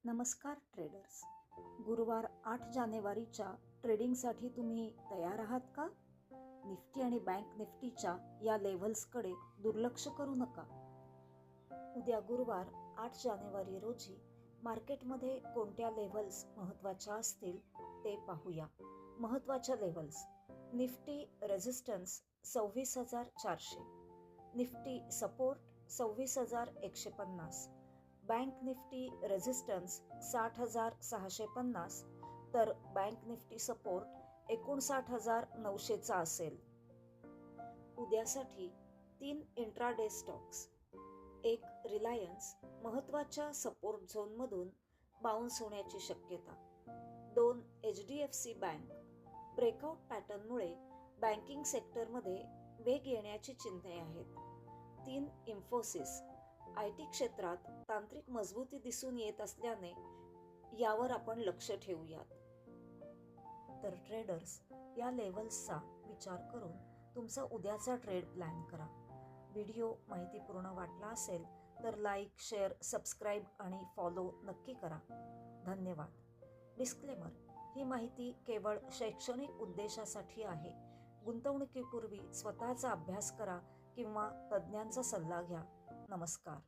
नमस्कार ट्रेडर्स. गुरुवार 8 जानेवारीच्या ट्रेडिंगसाठी तुम्ही तयार आहात का? निफ्टी आणि बँक निफ्टीच्या या लेव्हल्सकडे दुर्लक्ष करू नका. उद्या गुरुवार 8 जानेवारी रोजी मार्केटमध्ये कोणत्या लेव्हल्स महत्त्वाच्या असतील ते पाहूया. महत्त्वाच्या levels: Nifty resistance 26,400, Nifty support 26,150, bank Nifty resistance 60,650 तर बँक निफ्टी सपोर्ट 59,900चा असेल. उद्यासाठी 3 इंट्राडे स्टॉक्स. एक रिलायन्स महत्त्वाच्या सपोर्ट झोनमधून बाउन्स होण्याची शक्यता. 2 HDFC बँक ब्रेकआउट पॅटर्नमुळे बँकिंग सेक्टरमध्ये वेग येण्याची चिन्हे आहेत. 3 इन्फोसिस IT क्षेत्रात तांत्रिक मजबूती दिसून येत असल्याने यावर आपण लक्ष ठेवूयात. तर ट्रेडर्स, या लेव्हल्सचा विचार करून तुमचा उद्याचा ट्रेड प्लॅन करा. व्हिडिओ माहितीपूर्ण वाटला असेल तर लाईक, शेअर, सबस्क्राईब आणि फॉलो नक्की करा. धन्यवाद. डिस्क्लेमर: ही माहिती केवळ शैक्षणिक उद्देशासाठी आहे. गुंतवणुकीपूर्वी स्वतःचा अभ्यास करा किंवा तज्ज्ञांचा सल्ला घ्या. नमस्कार.